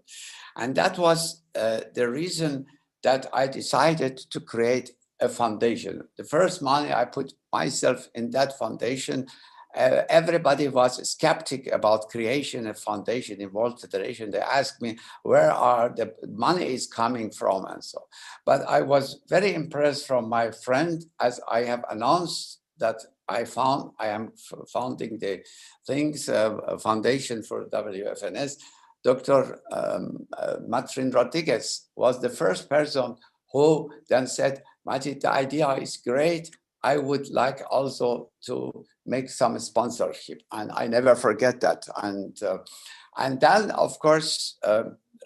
And that was the reason that I decided to create a foundation. The first money I put myself in that foundation, everybody was skeptic about creation a foundation in World Federation. They asked me, where are the money is coming from and so. But I was very impressed from my friend, as I have announced that I am founding the things, foundation for WFNS. Dr. Matrin Rodriguez was the first person who then said, Madjid, the idea is great. I would like also to make some sponsorship, and I never forget that. And then, of course,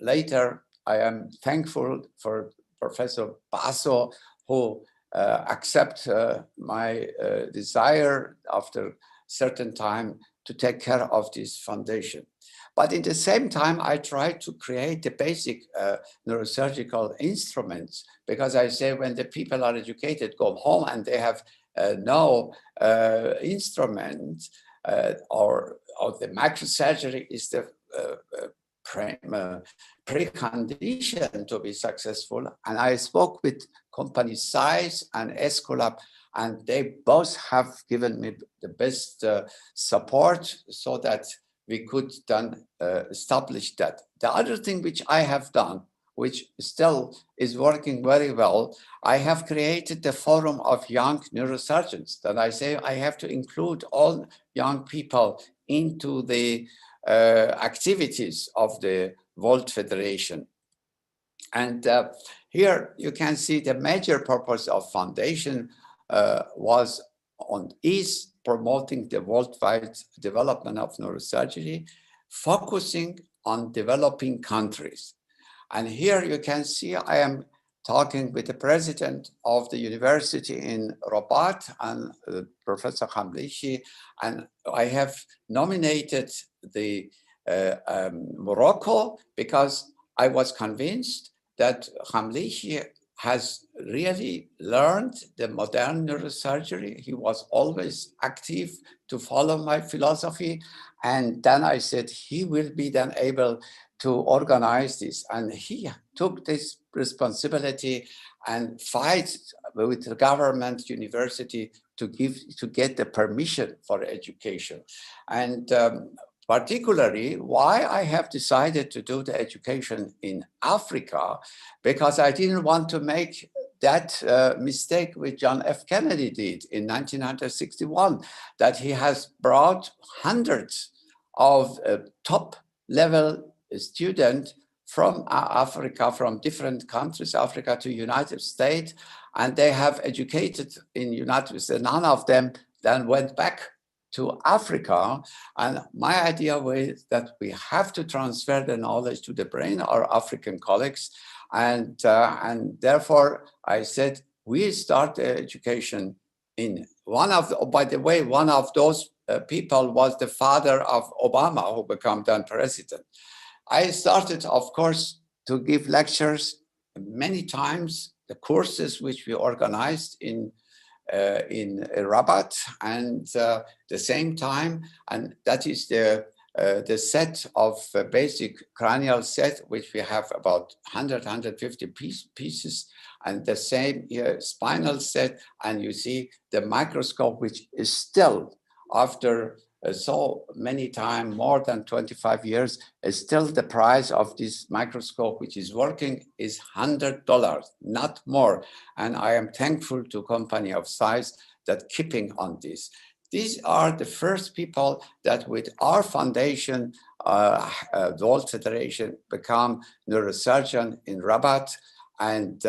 later I am thankful for Professor Basso, who accept my desire after certain time to take care of this foundation. But in the same time, I try to create the basic neurosurgical instruments, because I say when the people are educated, go home and they have no instrument, or the microsurgery is the precondition to be successful. And I spoke with company Size and Escolab, and they both have given me the best support so that we could then establish that. The other thing which I have done, which still is working very well, I have created the Forum of Young Neurosurgeons, that I say I have to include all young people into the activities of the World Federation. And here you can see the major purpose of foundation is promoting the worldwide development of neurosurgery, focusing on developing countries. And here you can see I am talking with the president of the university in Rabat and Professor Khamlishi, and I have nominated the Morocco because I was convinced that Khamlishi has really learned the modern neurosurgery. He was always active to follow my philosophy. And then I said, he will be then able to organize this. And he took this responsibility and fight with the government university to get the permission for education. And particularly why I have decided to do the education in Africa, because I didn't want to make that mistake which John F. Kennedy did in 1961, that he has brought hundreds of top level students from Africa, from different countries, Africa to United States, and they have educated in United States. None of them then went back to Africa. And my idea was that we have to transfer the knowledge to the brain, our African colleagues. And therefore, I said, we start education in one of, by the way, one of those people was the father of Obama, who became then president. I started, of course, to give lectures many times, the courses which we organized in Rabat, and the same time, and that is the set of basic cranial set, which we have about 150 pieces, and the same spinal set, and you see the microscope, which is still, after so many times, more than 25 years, is still the price of this microscope, which is working, is $100, not more. And I am thankful to company of size that keeping on this. These are the first people that with our foundation, the World Federation, become neurosurgeon in Rabat. And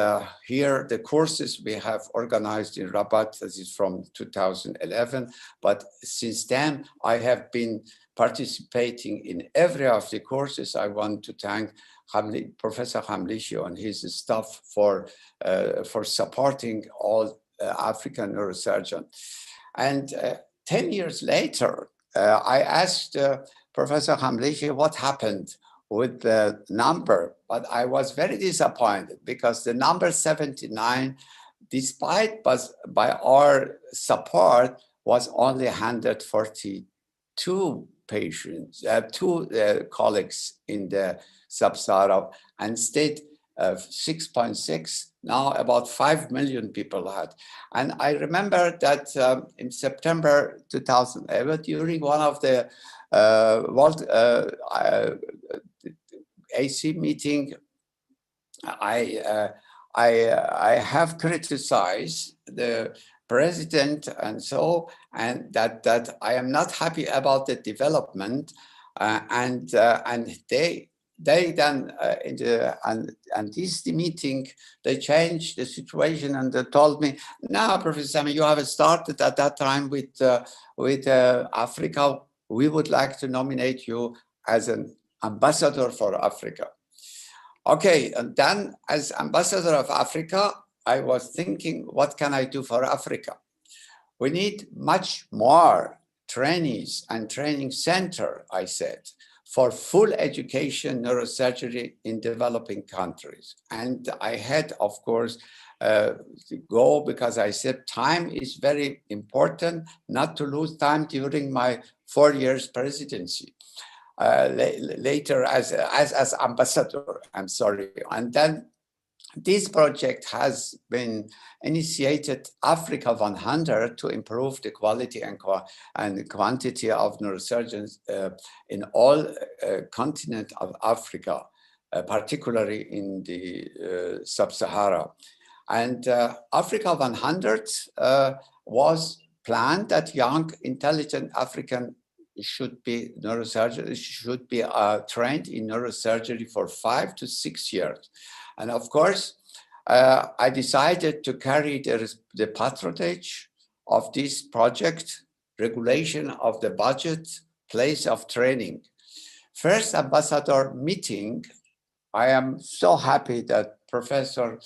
here the courses we have organized in Rabat, this is from 2011. But since then, I have been participating in every of the courses. I want to thank Professor Hamlicio and his staff for supporting all African neurosurgeons. And 10 years later, I asked Professor Hamlicio what happened with the number, but I was very disappointed because the number 79, despite by our support, was only 142 patients, two colleagues in the sub-Sahara, and state of 6.6. Now about 5 million people had. And I remember that in September 2011, during one of the World AC meeting, I have criticized the president and so, and that I am not happy about the development, and they then and this meeting, they changed the situation, and they told me, "Now, Professor Samii, you have started at that time with Africa. We would like to nominate you as an ambassador for Africa." Okay, and then as ambassador of Africa, I was thinking, what can I do for Africa? We need much more trainees and training center, I said, for full education neurosurgery in developing countries. And I had, of course, to go, because I said time is very important, not to lose time during my 4 years presidency. Later as ambassador, I'm sorry. And then this project has been initiated, Africa 100, to improve the quality and quantity of neurosurgeons in all continent of Africa, particularly in the sub-Sahara. And Africa 100 was planned that young, intelligent African should be neurosurgery, should be trained in neurosurgery for 5 to 6 years. And of course, I decided to carry the patronage of this project, regulation of the budget, place of training. First ambassador meeting, I am so happy that Professor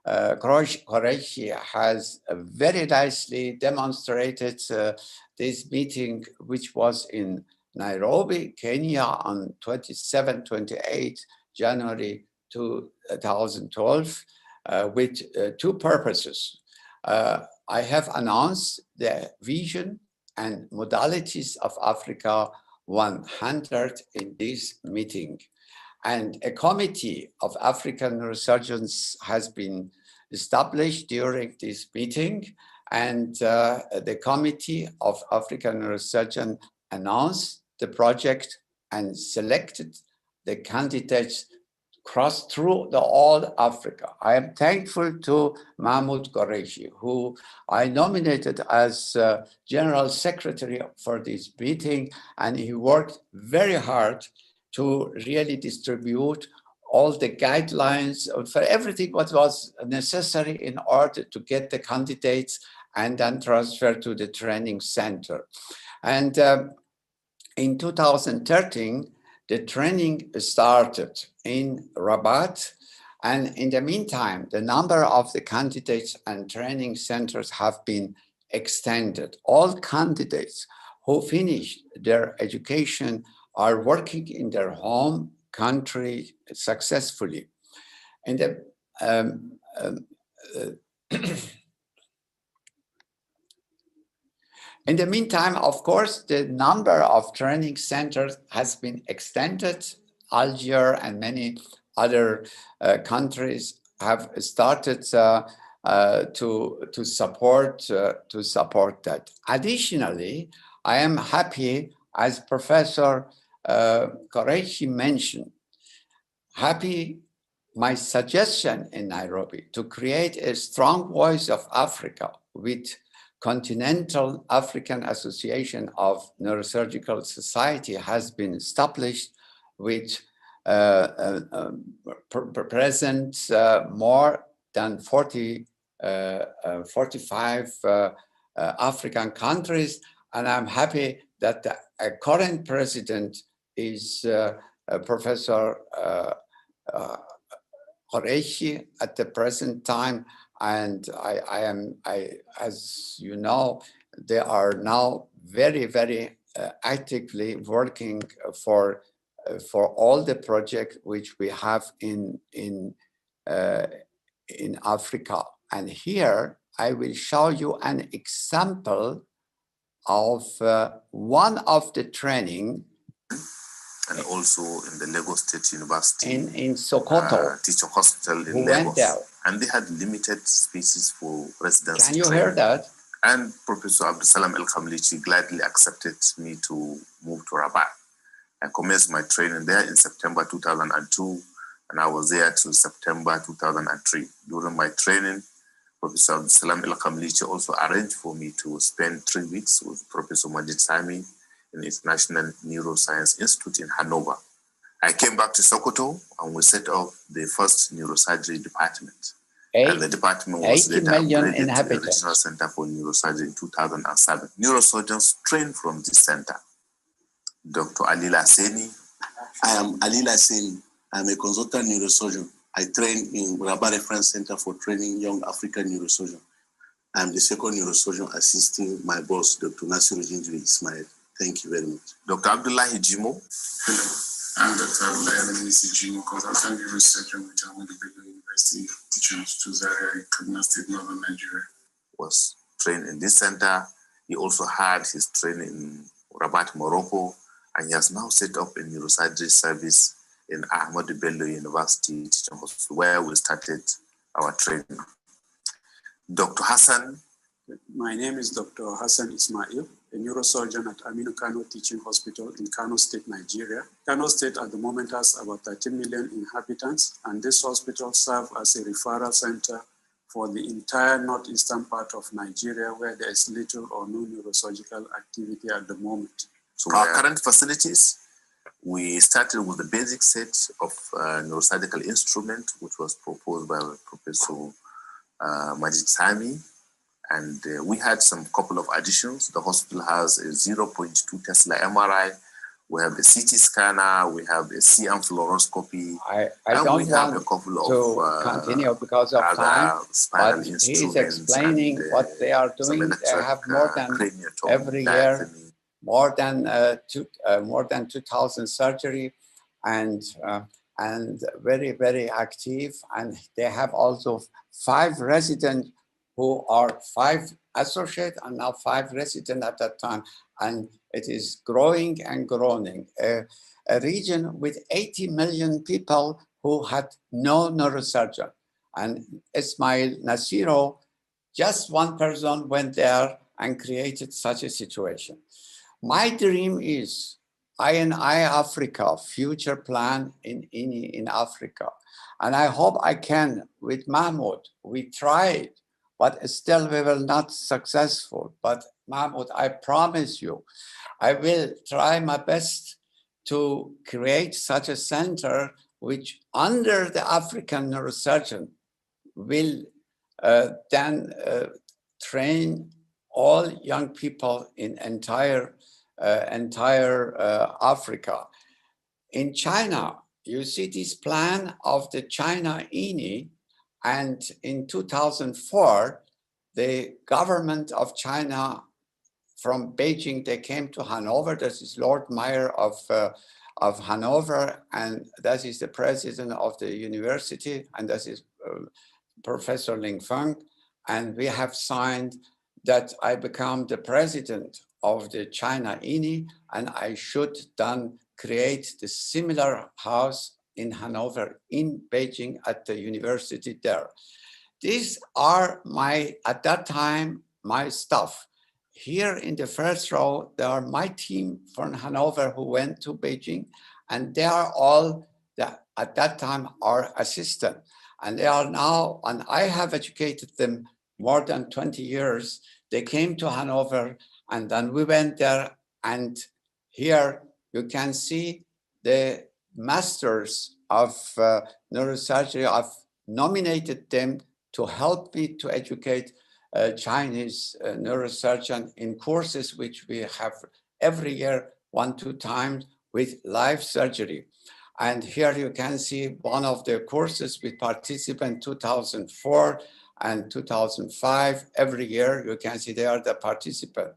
Qureshi has very nicely demonstrated this meeting, which was in Nairobi, Kenya on 28 January 2012 with two purposes. I have announced the vision and modalities of Africa 100 in this meeting. And a committee of African neurosurgeons has been established during this meeting. And the committee of African neurosurgeons announced the project and selected the candidates cross through all Africa. I am thankful to Mahmoud Qureshi, who I nominated as General Secretary for this meeting, and he worked very hard to really distribute all the guidelines for everything what was necessary in order to get the candidates and then transfer to the training center. And in 2013, the training started in Rabat, And in the meantime, the number of the candidates and training centers have been extended. All candidates who finished their education are working in their home country successfully. In the in the meantime, of course, the number of training centers has been extended. Algeria and many other countries have started to support that. Additionally, I am happy, as Professor Qureshi mentioned, my suggestion in Nairobi to create a strong voice of Africa with Continental African Association of Neurosurgical Society has been established, which present more than 45 African countries. And I'm happy that the current president is Professor Qureshi at the present time. And as you know, they are now very, very actively working for all the projects which we have in Africa. And here I will show you an example of one of the training. And also in the Lagos State University in Sokoto, teaching hospital in Lagos, and they had limited spaces for residents. Can you hear that? And Professor Abdusalam El Khamlichi gladly accepted me to move to Rabat. I commenced my training there in September 2002, and I was there till September 2003. During my training, Professor Abdusalam El Khamlichi also arranged for me to spend 3 weeks with Professor Madjid Samii in the International Neuroscience Institute in Hanover. I came back to Sokoto and we set up the first neurosurgery department. And the department was later upgraded to the Regional Center for Neurosurgery in 2007. Neurosurgeons trained from this center. Dr. Alila Seni. I am Alila Seni. I'm a consultant neurosurgeon. I train in Rabat Reference Center for Training Young African Neurosurgeons. I'm the second neurosurgeon assisting my boss, Dr. Nasiruddin Ismail. Thank you very much. Dr. Abdullahi Jimo. Hello, I'm Dr. Abdullahi Jimo, consultant neurosurgeon with Ahmadu Bello University, teaching to Zaria, Kaduna State, Northern Nigeria. Was trained in this center. He also had his training in Rabat, Morocco, and he has now set up a neurosurgery service in Ahmadu Bello University teaching hospital, where we started our training. Dr. Hassan. My name is Dr. Hassan Ismail, a neurosurgeon at Aminu Kano Teaching Hospital in Kano State, Nigeria. Kano State at the moment has about 13 million inhabitants, and this hospital serves as a referral center for the entire northeastern part of Nigeria, where there is little or no neurosurgical activity at the moment. So our current facilities, we started with the basic set of neurosurgical instrument, which was proposed by Professor Madjid Samii. And we had some couple of additions. The hospital has a 0.2 Tesla MRI. We have a CT scanner. We have a CM fluoroscopy. I don't want a couple to continue because of time, but he is explaining what they are doing. They have more than every year, more than 2,000 surgery, and very, very active. And they have also 5 residents who are 5 associates and now 5 residents at that time. And it is growing and growing. A region with 80 million people who had no neurosurgeon. And Ismail Nasiro, just one person went there and created such a situation. My dream is I Africa, future plan in Africa. And I hope I can, with Mahmoud, we tried, but still we were not successful. But Mahmoud, I promise you, I will try my best to create such a center which under the African neurosurgeon will then train all young people in entire Africa. In China, you see this plan of the China INI, and in 2004, the government of China from Beijing, they came to Hanover. This is Lord Mayor of Hanover, and that is the president of the university, and that is Professor Ling Feng. And we have signed that I become the president of the China INI, and I should then create the similar house in Hanover, in Beijing, at the university there. These are at that time, my staff. Here in the first row, there are my team from Hanover who went to Beijing, and they are all, at that time, our assistant. And they are now, and I have educated them more than 20 years. They came to Hanover, and then we went there, and here you can see the masters of neurosurgery. I've nominated them to help me to educate Chinese neurosurgeon in courses which we have every year, 1-2 times, with live surgery. And here you can see one of the courses with participants 2004 and 2005. Every year you can see they are the participant.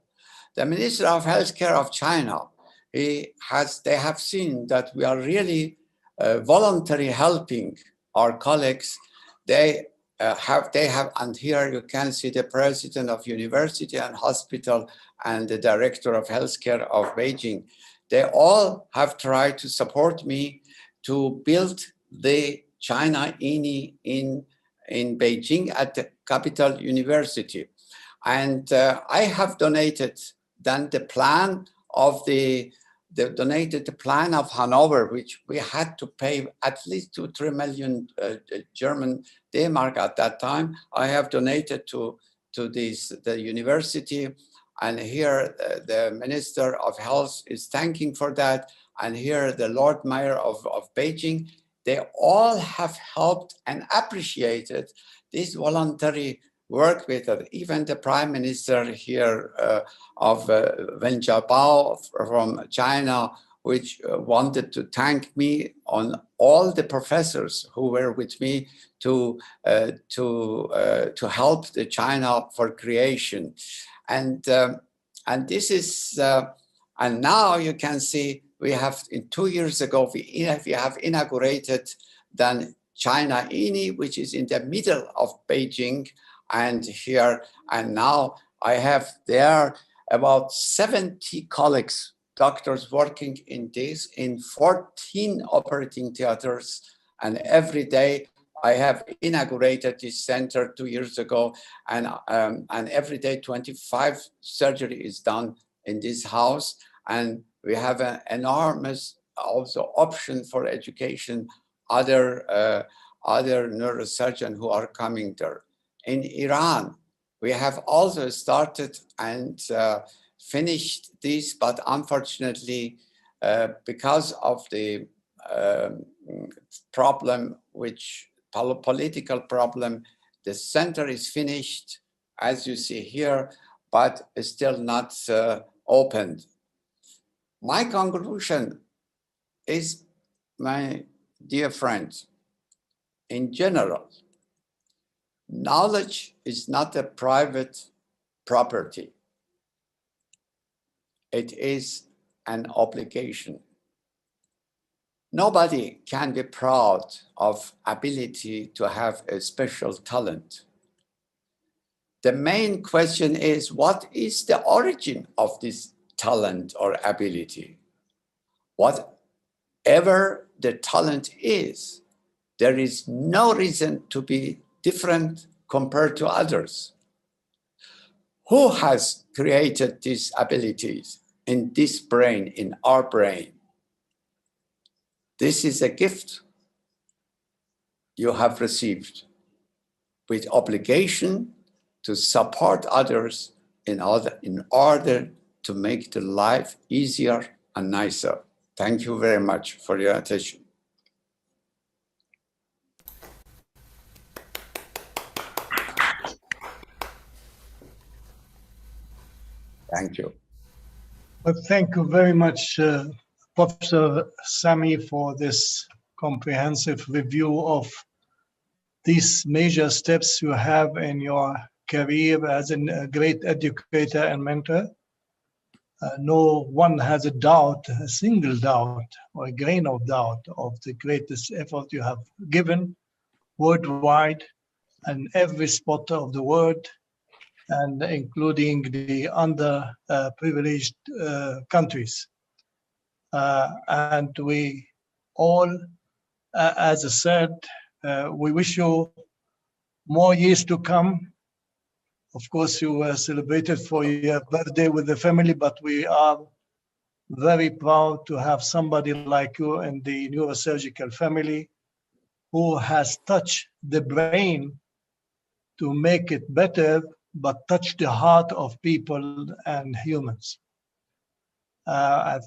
The Minister of Healthcare of China, they have seen that we are really voluntarily helping our colleagues. They have, and here you can see the president of university and hospital and the director of healthcare of Beijing. They all have tried to support me to build the China INI in Beijing at the capital university. And I have donated then the plan of donated the plan of Hanover, which we had to pay at least 2-3 million German D-mark at that time. I have donated to the university, and here the Minister of Health is thanking for that, and here the Lord Mayor of Beijing. They all have helped and appreciated this voluntary work with it. Even the Prime Minister here of Wen Jiabao from China, which wanted to thank me on all the professors who were with me to help the China for creation. And this is, and now you can see we have, 2 years ago, we have inaugurated then China INI, which is in the middle of Beijing, and here, and now I have there about 70 colleagues, doctors working in this, in 14 operating theaters, and every day I have inaugurated this center 2 years ago, and every day 25 surgery is done in this house, and we have an enormous also option for education, other neurosurgeons who are coming there. In Iran, we have also started and finished this, but unfortunately, because of the problem, political problem, the center is finished, as you see here, but is still not opened. My conclusion is, my dear friends, in general, knowledge is not a private property. It is an obligation. Nobody can be proud of ability to have a special talent. The main question is, what is the origin of this talent or ability? Whatever the talent is, there is no reason to be different compared to others. Who has created these abilities in this brain, in our brain? This is a gift you have received with obligation to support others in order to make the life easier and nicer. Thank you very much for your attention. Thank you. Well, thank you very much, Professor Samii, for this comprehensive review of these major steps you have in your career as a great educator and mentor. No one has a doubt, a single doubt, or a grain of doubt of the greatest effort you have given worldwide and every spot of the world, and including the underprivileged countries. And we all, as I said, we wish you more years to come. Of course, you celebrated for your birthday with the family, but we are very proud to have somebody like you in the neurosurgical family who has touched the brain to make it better, but touch the heart of people and humans. I